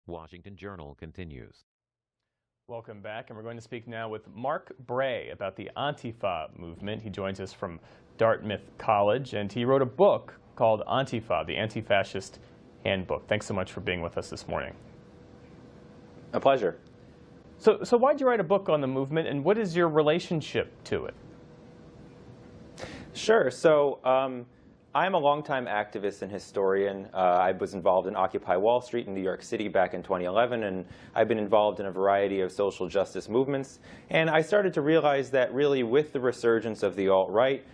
Washington Journal continues. Welcome back, and we're going to speak now with Mark Bray about the Antifa movement. He joins us from Dartmouth College, and he wrote a book called AntiFa, the Anti-Fascist Handbook. Thanks so much for being with us this morning. A pleasure. So why'd you write a book on the movement, and what is your relationship to it? Sure. So I'm a longtime activist and historian. I was involved in Occupy Wall Street in New York City back in 2011, and I've been involved in a variety of social justice movements. And I started to realize that really with the resurgence of the alt-right,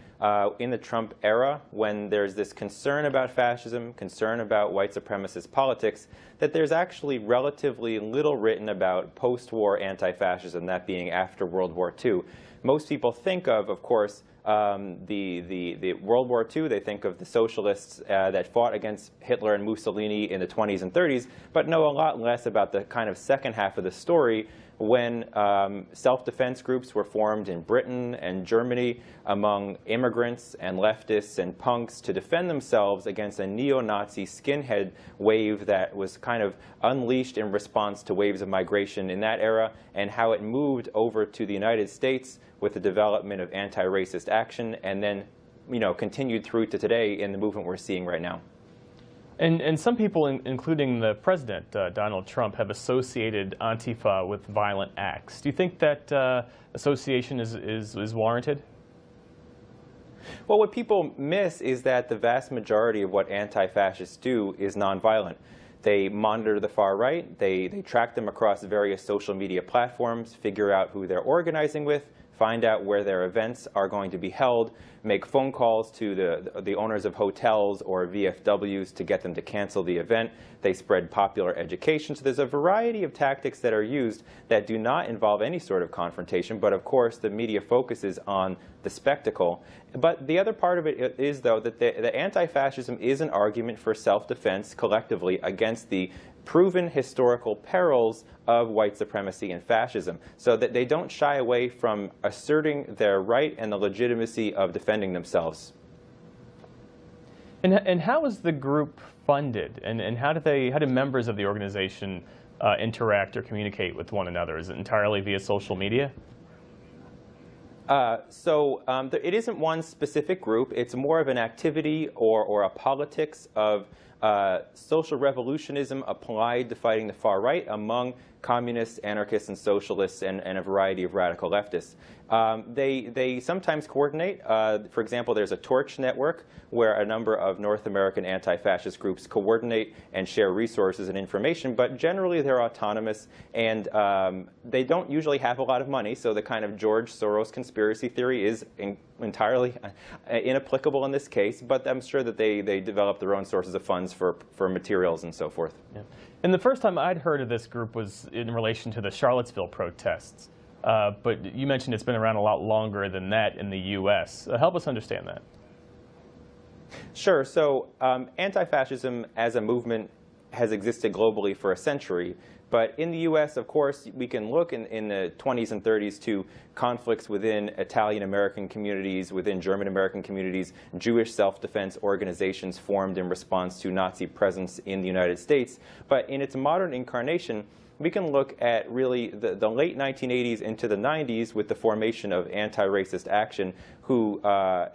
in the Trump era, when there's this concern about fascism, concern about white supremacist politics, that there's actually relatively little written about post-war anti-fascism, that being after World War II. Most people think of course, the World War II, they think of the socialists that fought against Hitler and Mussolini in the 20s and 30s, but know a lot less about the kind of second half of the story when self-defense groups were formed in Britain and Germany among immigrants and leftists and punks to defend themselves against a neo-Nazi skinhead wave that was kind of unleashed in response to waves of migration in that era, and how it moved over to the United States with the development of anti-racist action, and then continued through to today in the movement we're seeing right now. And some people, including the president, Donald Trump, have associated Antifa with violent acts. Do you think that association is warranted? Well, what people miss is that the vast majority of what anti-fascists do is nonviolent. They monitor the far right, they track them across various social media platforms, figure out who they're organizing with, find out where their events are going to be held, make phone calls to the owners of hotels or VFWs to get them to cancel the event. They spread popular education. So there's a variety of tactics that are used that do not involve any sort of confrontation, but of course the media focuses on the spectacle. But the other part of it is, though, that the anti-fascism is an argument for self-defense collectively against the proven historical perils of white supremacy and fascism, so that they don't shy away from asserting their right and the legitimacy of defending themselves. And how is the group funded? And how do members of the organization interact or communicate with one another? Is it entirely via social media? It isn't one specific group. It's more of an activity or a politics of social revolutionism applied to fighting the far right among communists, anarchists, and socialists, and a variety of radical leftists. They sometimes coordinate. For example, there's a Torch network where a number of North American anti-fascist groups coordinate and share resources and information, but generally they're autonomous, and they don't usually have a lot of money, so the kind of George Soros conspiracy theory is entirely inapplicable in this case, but I'm sure that they develop their own sources of funds for materials and so forth. Yeah. And the first time I'd heard of this group was in relation to the Charlottesville protests. But you mentioned it's been around a lot longer than that in the U.S. Help us understand that. Sure. So anti-fascism as a movement has existed globally for a century. But in the U.S., of course, we can look in the 20s and 30s to conflicts within Italian-American communities, within German-American communities, Jewish self-defense organizations formed in response to Nazi presence in the United States. But in its modern incarnation, we can look at really the late 1980s into the 90s with the formation of anti-racist action, who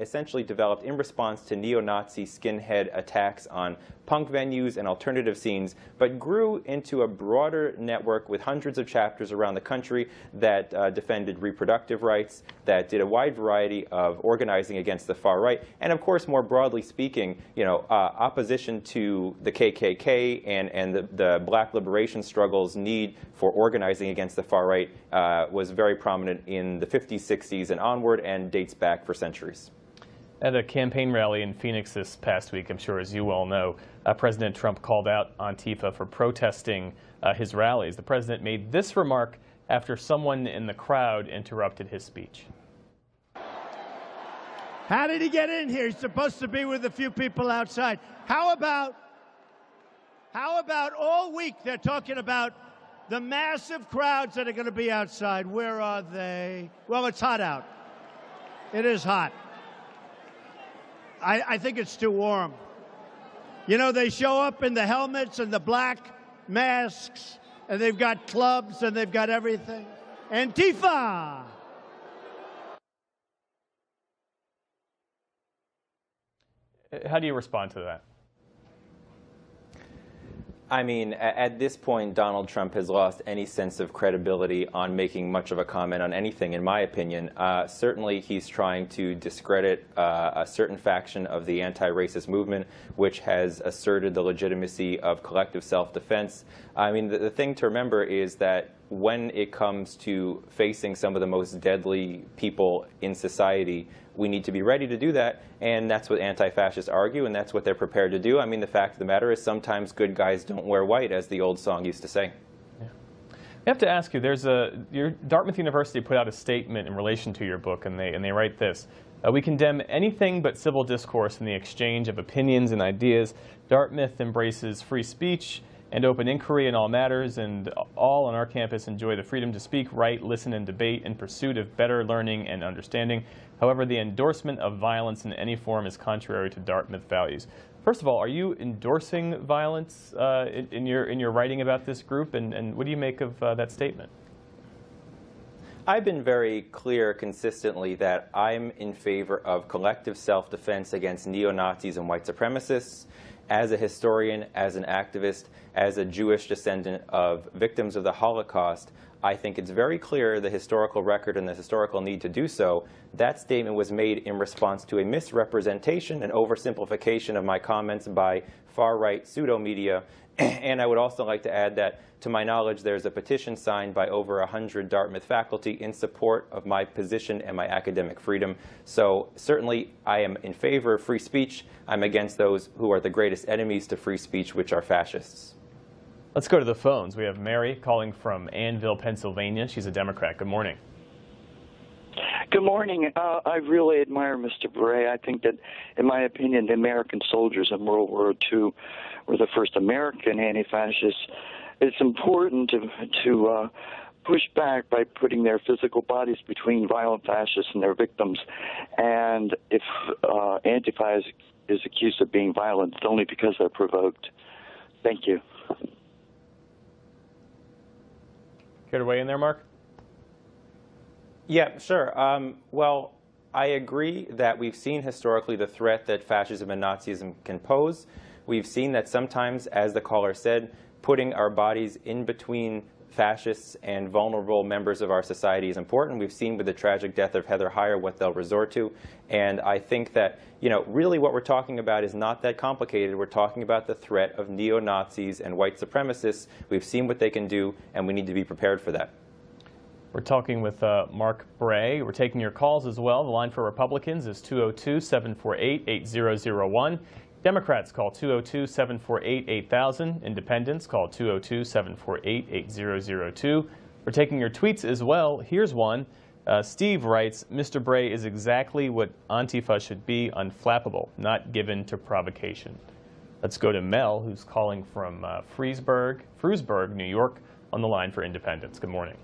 essentially developed in response to neo-Nazi skinhead attacks on punk venues and alternative scenes, but grew into a broader network with hundreds of chapters around the country that defended reproductive rights, that did a wide variety of organizing against the far right, and of course, more broadly speaking, opposition to the KKK and the black liberation struggle's need for organizing against the far right was very prominent in the 50s, 60s, and onward, and dates back for centuries. At a campaign rally in Phoenix this past week, I'm sure as you well know, President Trump called out Antifa for protesting his rallies. The president made this remark after someone in the crowd interrupted his speech. How did he get in here? He's supposed to be with a few people outside. How about all week they're talking about the massive crowds that are going to be outside? Where are they? Well, it's hot out. It is hot. I think it's too warm. You know, they show up in the helmets and the black masks, and they've got clubs, and they've got everything. Antifa! How do you respond to that? I mean, at this point, Donald Trump has lost any sense of credibility on making much of a comment on anything, in my opinion. Certainly, he's trying to discredit a certain faction of the anti-racist movement, which has asserted the legitimacy of collective self-defense. I mean, the thing to remember is that when it comes to facing some of the most deadly people in society, we need to be ready to do that, and that's what anti-fascists argue, and that's what they're prepared to do. I mean, the fact of the matter is sometimes good guys don't wear white, as the old song used to say. Yeah. I have to ask you, your Dartmouth University put out a statement in relation to your book, and they write this. We condemn anything but civil discourse in the exchange of opinions and ideas. Dartmouth embraces free speech and open inquiry in all matters, and all on our campus enjoy the freedom to speak, write, listen, and debate in pursuit of better learning and understanding. However, the endorsement of violence in any form is contrary to Dartmouth values. First of all, are you endorsing violence in your writing about this group, and what do you make of that statement? I've been very clear consistently that I'm in favor of collective self-defense against neo-Nazis and white supremacists. As a historian, as an activist, as a Jewish descendant of victims of the Holocaust, I think it's very clear the historical record and the historical need to do so. That statement was made in response to a misrepresentation and oversimplification of my comments by far-right pseudo-media. And I would also like to add that, to my knowledge, there's a petition signed by over 100 Dartmouth faculty in support of my position and my academic freedom. So certainly I am in favor of free speech. I'm against those who are the greatest enemies to free speech, which are fascists. Let's go to the phones. We have Mary calling from Annville, Pennsylvania. She's a Democrat. Good morning. Good morning. I really admire Mr. Bray. I think that, in my opinion, the American soldiers in World War II were the first American anti-fascists. It's important to push back by putting their physical bodies between violent fascists and their victims. And if Antifa is accused of being violent, it's only because they're provoked. Thank you. Care to weigh in there, Mark? Yeah, sure. Well, I agree that we've seen historically the threat that fascism and Nazism can pose. We've seen that sometimes, as the caller said, putting our bodies in between fascists and vulnerable members of our society is important. We've seen with the tragic death of Heather Heyer what they'll resort to. And I think that, really what we're talking about is not that complicated. We're talking about the threat of neo-Nazis and white supremacists. We've seen what they can do, and we need to be prepared for that. We're talking with Mark Bray. We're taking your calls as well. The line for Republicans is 202-748-8001. Democrats call 202-748-8000. Independents call 202-748-8002. We're taking your tweets as well. Here's one. Steve writes, Mr. Bray is exactly what Antifa should be, unflappable, not given to provocation. Let's go to Mel, who's calling from Frewsburg, New York, on the line for Independents. Good morning.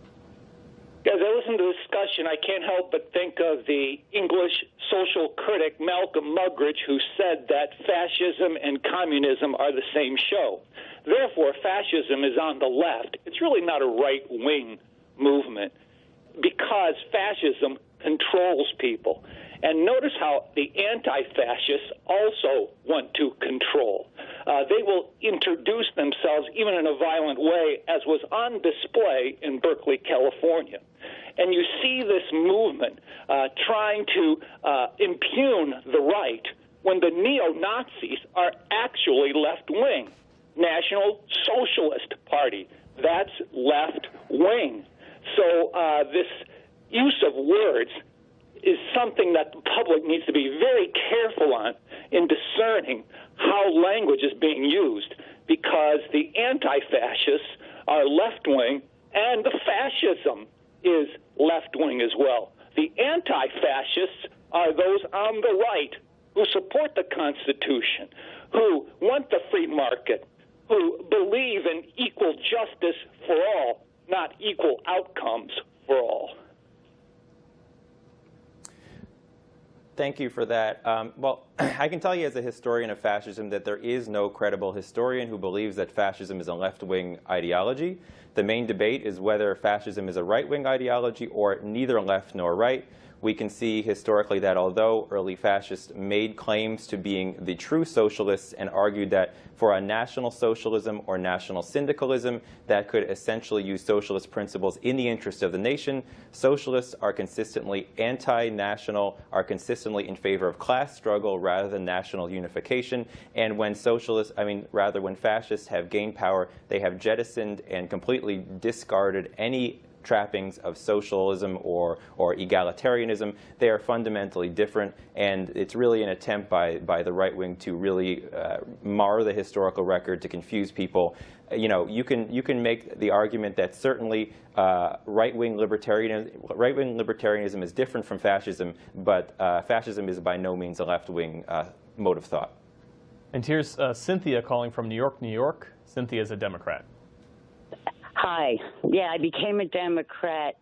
As I listen to the discussion, I can't help but think of the English social critic Malcolm Muggeridge, who said that fascism and communism are the same show. Therefore, fascism is on the left. It's really not a right-wing movement because fascism controls people. And notice how the anti-fascists also want to control. They will introduce themselves even in a violent way, as was on display in Berkeley, California. And you see this movement trying to impugn the right when the neo-Nazis are actually left-wing. National Socialist Party, that's left-wing. So this use of words is something that the public needs to be very careful on in discerning how language is being used, because the anti-fascists are left-wing and the fascism is left-wing as well. The anti-fascists are those on the right who support the Constitution, who want the free market, who believe in equal justice for all, not equal outcomes for all. Thank you for that. Well, I can tell you as a historian of fascism that there is no credible historian who believes that fascism is a left-wing ideology. The main debate is whether fascism is a right-wing ideology or neither left nor right. We can see historically that although early fascists made claims to being the true socialists and argued that for a national socialism or national syndicalism that could essentially use socialist principles in the interest of the nation, socialists are consistently anti-national, are consistently in favor of class struggle rather than national unification. And when when fascists have gained power, they have jettisoned and completely discarded any trappings of socialism or egalitarianism. They are fundamentally different, and it's really an attempt by the right wing to really mar the historical record, to confuse people. You know, you can make the argument that certainly right-wing libertarianism is different from fascism, but fascism is by no means a left-wing mode of thought. And here's Cynthia calling from New York, New York. Cynthia is a Democrat. Hi. Yeah, I became a Democrat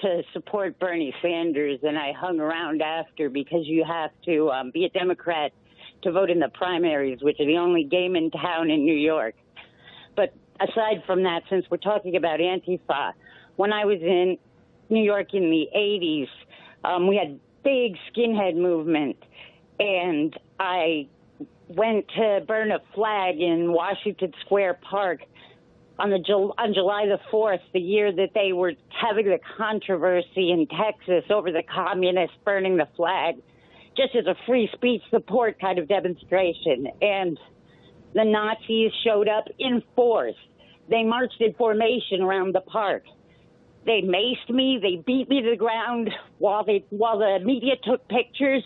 to support Bernie Sanders, and I hung around after because you have to be a Democrat to vote in the primaries, which are the only game in town in New York. But aside from that, since we're talking about Antifa, when I was in New York in the 80s, we had big skinhead movement, and I went to burn a flag in Washington Square Park on July the 4th, the year that they were having the controversy in Texas over the communists burning the flag, just as a free speech support kind of demonstration. And the Nazis showed up in force. They marched in formation around the park. They maced me. They beat me to the ground while the media took pictures,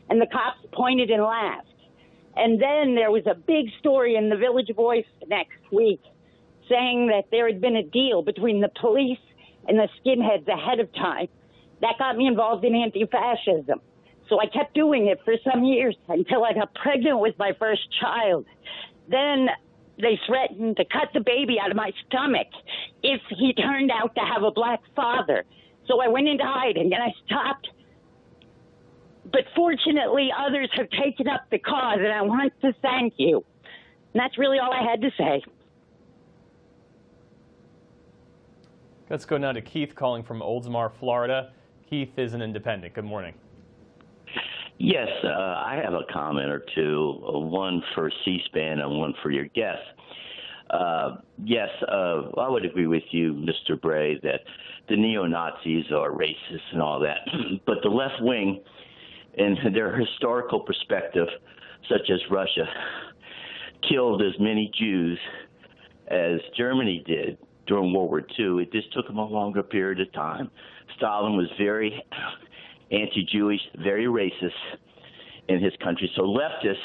and the cops pointed and laughed. And then there was a big story in the Village Voice next week saying that there had been a deal between the police and the skinheads ahead of time. That got me involved in anti-fascism. So I kept doing it for some years until I got pregnant with my first child. Then they threatened to cut the baby out of my stomach if he turned out to have a black father. So I went into hiding and I stopped. But fortunately, others have taken up the cause, and I want to thank you. And that's really all I had to say. Let's go now to Keith calling from Oldsmar, Florida. Keith is an independent. Good morning. Yes, I have a comment or two, one for C-SPAN and one for your guest. Yes, I would agree with you, Mr. Bray, that the neo-Nazis are racist and all that. But the left wing, in their historical perspective, such as Russia, killed as many Jews as Germany did during World War II. It just took them a longer period of time. Stalin was very anti-Jewish, very racist in his country. So leftists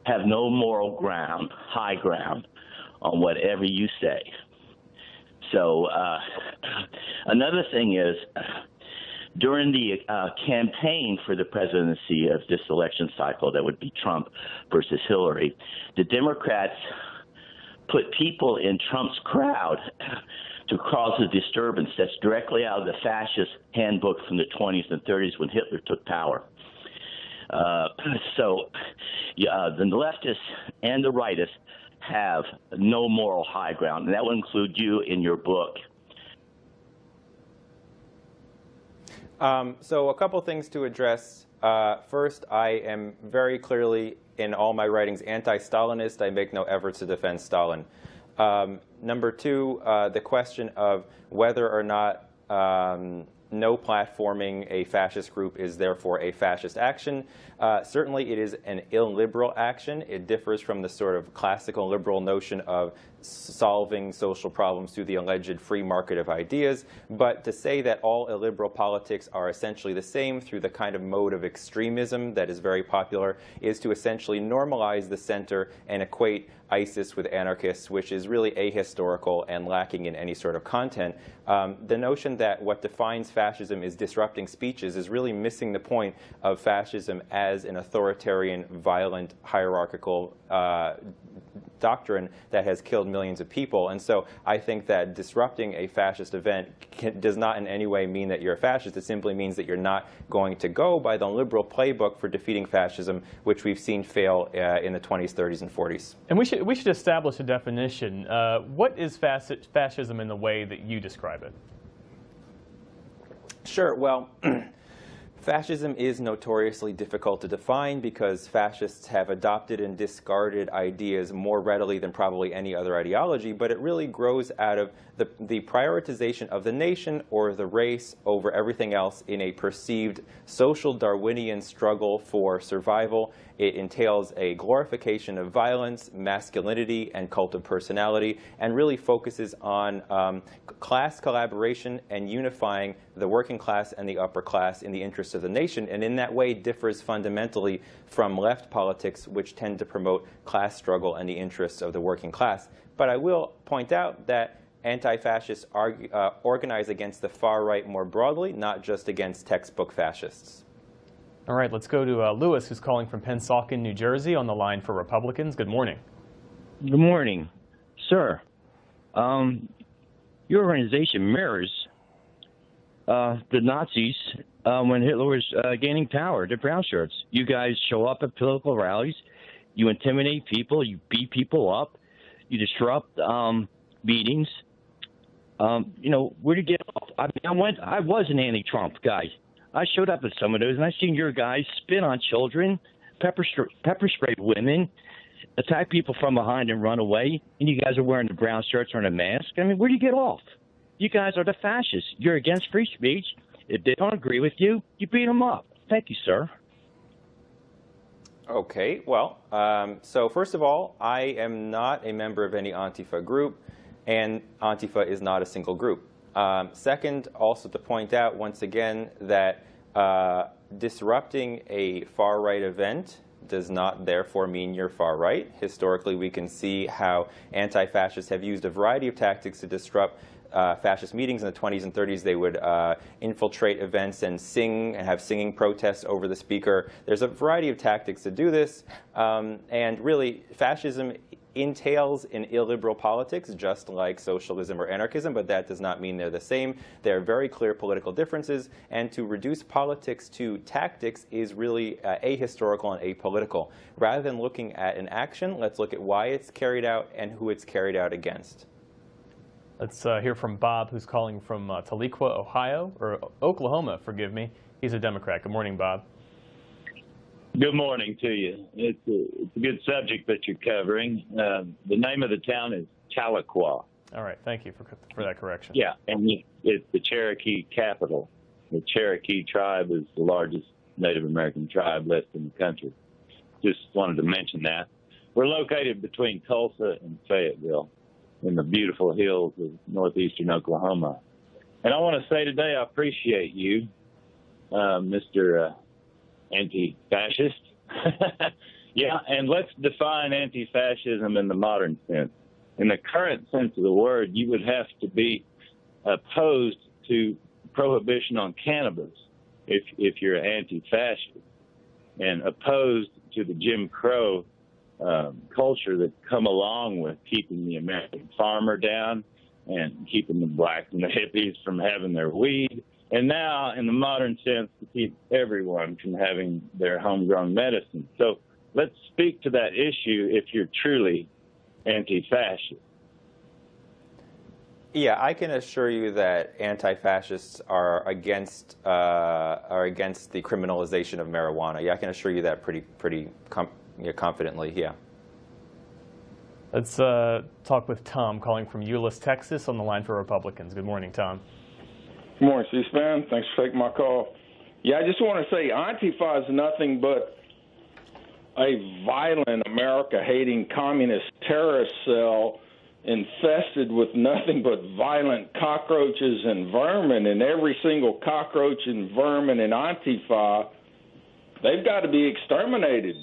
have no moral ground, high ground, on whatever you say. So another thing is, during the campaign for the presidency of this election cycle, that would be Trump versus Hillary, the Democrats put people in Trump's crowd to cause a disturbance that's directly out of the fascist handbook from the 20s and 30s when Hitler took power. The leftists and the rightists have no moral high ground, and that will include you in your book. So a couple things to address. First, I am very clearly, in all my writings, anti-Stalinist. I make no efforts to defend Stalin. Number two, the question of whether or not no platforming a fascist group is therefore a fascist action. Certainly it is an illiberal action. It differs from the sort of classical liberal notion of solving social problems through the alleged free market of ideas. But to say that all illiberal politics are essentially the same through the kind of mode of extremism that is very popular is to essentially normalize the center and equate ISIS with anarchists, which is really ahistorical and lacking in any sort of content. The notion that what defines fascism is disrupting speeches is really missing the point of fascism as an authoritarian, violent, hierarchical doctrine that has killed millions of people. And so I think that disrupting a fascist event does not in any way mean that you're a fascist. It simply means that you're not going to go by the liberal playbook for defeating fascism, which we've seen fail in the 20s, 30s, and 40s. And we should establish a definition. What is fascism in the way that you describe it? Sure. Well, fascism is notoriously difficult to define because fascists have adopted and discarded ideas more readily than probably any other ideology, but it really grows out of the prioritization of the nation or the race over everything else in a perceived social Darwinian struggle for survival. It entails a glorification of violence, masculinity, and cult of personality, and really focuses on class collaboration and unifying the working class and the upper class in the interest of the nation, and in that way differs fundamentally from left politics, which tend to promote class struggle and the interests of the working class. But I will point out that anti-fascists organize against the far right more broadly, not just against textbook fascists. All right, let's go to Lewis, who's calling from Pennsauken, New Jersey, on the line for Republicans. Good morning. Good morning. Sir, your organization mirrors the Nazis when Hitler was gaining power, the brown shirts. You guys show up at political rallies, you intimidate people, you beat people up, you disrupt meetings. You know, where to get off? I was an anti-Trump guy. I showed up at some of those, and I seen your guys spit on children, pepper spray women, attack people from behind and run away, and you guys are wearing the brown shirts or the mask. I mean, where do you get off? You guys are the fascists. You're against free speech. If they don't agree with you, you beat them up. Thank you, sir. Okay, well, so first of all, I am not a member of any AntiFa group, and AntiFa is not a single group. Second, also to point out once again that disrupting a far-right event does not therefore mean you're far-right. Historically, we can see how anti-fascists have used a variety of tactics to disrupt fascist meetings. In the 20s and 30s, they would infiltrate events and sing and have singing protests over the speaker. There's a variety of tactics to do this, and really, fascism entails in illiberal politics, just like socialism or anarchism, but that does not mean they're the same. There are very clear political differences, and to reduce politics to tactics is really ahistorical and apolitical. Rather than looking at an action, let's look at why it's carried out and who it's carried out against. Let's hear from Bob, who's calling from Tahlequah, Ohio, or Oklahoma, forgive me. He's a Democrat. Good morning, Bob. Good morning to you. It's a good subject that you're covering. The name of the town is Tahlequah. All right, thank you for that correction. Yeah, and it's the Cherokee capital. The Cherokee tribe is the largest Native American tribe left in the country. Just wanted to mention that. We're located between Tulsa and Fayetteville in the beautiful hills of northeastern Oklahoma. And I want to say today I appreciate you, Mr. Anti-Fascist. Yeah, and let's define anti-fascism in the modern sense. In the current sense of the word, you would have to be opposed to prohibition on cannabis if you're anti-fascist, and opposed to the Jim Crow culture that come along with keeping the American farmer down and keeping the blacks and the hippies from having their weed. And now, in the modern sense, to keep everyone from having their homegrown medicine. So let's speak to that issue if you're truly anti-fascist. Yeah, I can assure you that anti-fascists are against the criminalization of marijuana. Yeah, I can assure you that pretty confidently. Yeah. Let's talk with Tom, calling from Euless, Texas, on the line for Republicans. Good morning, Tom. Good morning, C-SPAN. Thanks for taking my call. Yeah, I just want to say Antifa is nothing but a violent, America-hating communist terrorist cell infested with nothing but violent cockroaches and vermin, and every single cockroach and vermin in Antifa, they've got to be exterminated.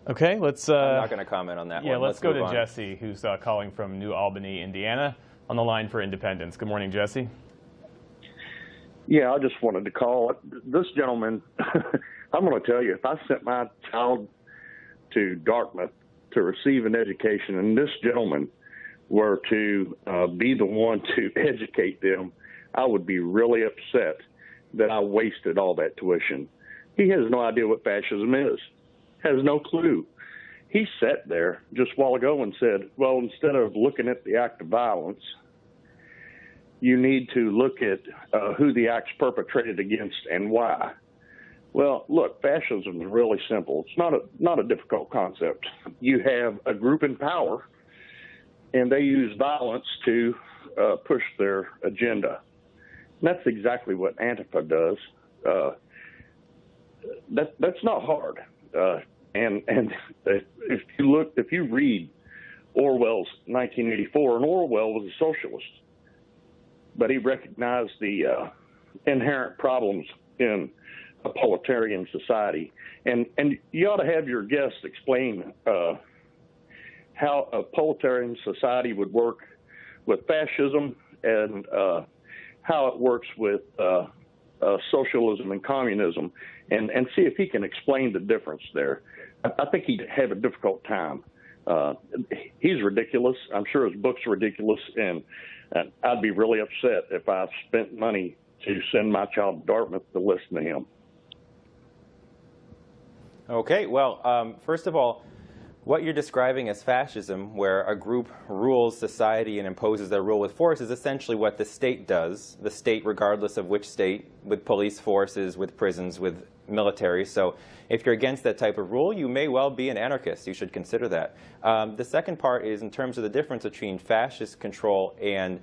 Okay, let's... I'm not going to comment on that one. Yeah, let's go to on. Jesse, who's calling from New Albany, Indiana, on the line for Independence. Good morning, Jesse. Yeah, I just wanted to call. This gentleman, I'm going to tell you, if I sent my child to Dartmouth to receive an education, and this gentleman were to be the one to educate them, I would be really upset that I wasted all that tuition. He has no idea what fascism is, has no clue. He sat there just a while ago and said, well, instead of looking at the act of violence, you need to look at who the act's perpetrated against and why. Well, look, fascism is really simple. It's not a difficult concept. You have a group in power, and they use violence to push their agenda. And that's exactly what Antifa does. That's not hard. And if you read Orwell's 1984, and Orwell was a socialist, but he recognized the inherent problems in a proletarian society. And you ought to have your guests explain how a proletarian society would work with fascism and how it works with socialism and communism, and see if he can explain the difference there. I think he'd have a difficult time. He's ridiculous. I'm sure his book's ridiculous, and I'd be really upset if I spent money to send my child to Dartmouth to listen to him. Okay, well, first of all, what you're describing as fascism, where a group rules society and imposes their rule with force, is essentially what the state does. The state, regardless of which state, with police forces, with prisons, with military. So if you're against that type of rule, you may well be an anarchist. You should consider that. The second part is in terms of the difference between fascist control and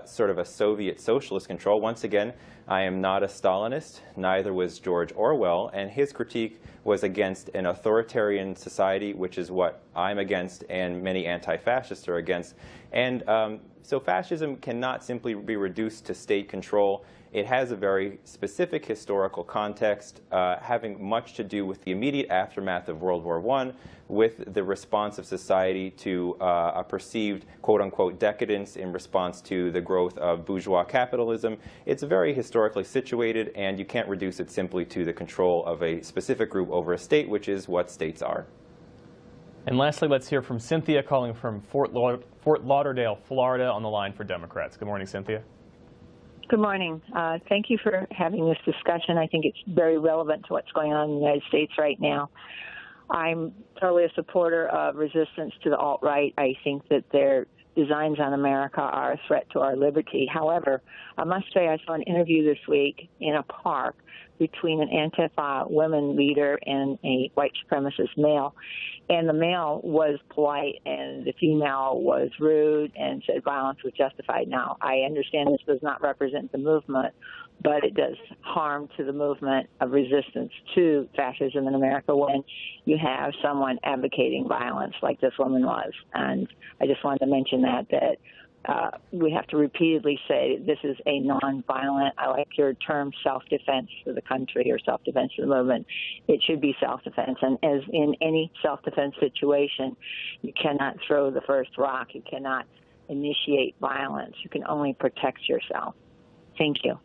sort of a Soviet socialist control. Once again, I am not a Stalinist, neither was George Orwell, and his critique was against an authoritarian society, which is what I'm against and many anti-fascists are against. And so fascism cannot simply be reduced to state control. It has a very specific historical context, having much to do with the immediate aftermath of World War I, with the response of society to a perceived quote-unquote decadence in response to the growth of bourgeois capitalism. It's very historically situated, and you can't reduce it simply to the control of a specific group over a state, which is what states are. And lastly, let's hear from Cynthia calling from Fort Lauderdale, Florida, on the line for Democrats. Good morning, Cynthia. Good morning. Thank you for having this discussion. I think it's very relevant to what's going on in the United States right now. I'm totally a supporter of resistance to the alt-right. I think that their designs on America are a threat to our liberty. However, I must say I saw an interview this week in a park between an AntiFa women leader and a white supremacist male. And the male was polite and the female was rude and said violence was justified. Now, I understand this does not represent the movement, but it does harm to the movement of resistance to fascism in America when you have someone advocating violence like this woman was. And I just wanted to mention that we have to repeatedly say this is a nonviolent, I like your term, self-defense for the country or self-defense for the movement. It should be self-defense. And as in any self-defense situation, you cannot throw the first rock. You cannot initiate violence. You can only protect yourself. Thank you.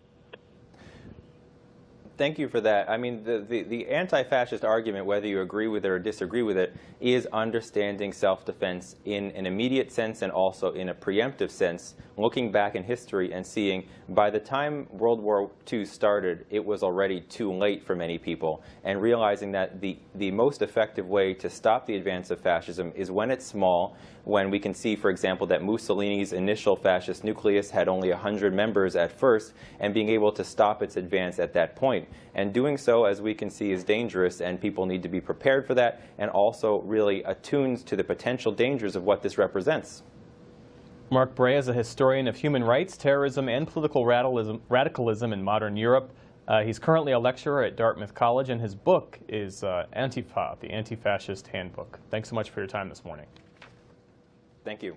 Thank you for that. I mean, the anti-fascist argument, whether you agree with it or disagree with it, is understanding self-defense in an immediate sense and also in a preemptive sense, looking back in history and seeing by the time World War II started, it was already too late for many people, and realizing that the most effective way to stop the advance of fascism is when it's small, when we can see, for example, that Mussolini's initial fascist nucleus had only 100 members at first, and being able to stop its advance at that point. And doing so, as we can see, is dangerous, and people need to be prepared for that and also really attuned to the potential dangers of what this represents. Mark Bray is a historian of human rights, terrorism, and political radicalism in modern Europe. He's currently a lecturer at Dartmouth College, and his book is AntiFa, the Anti-Fascist Handbook. Thanks so much for your time this morning. Thank you.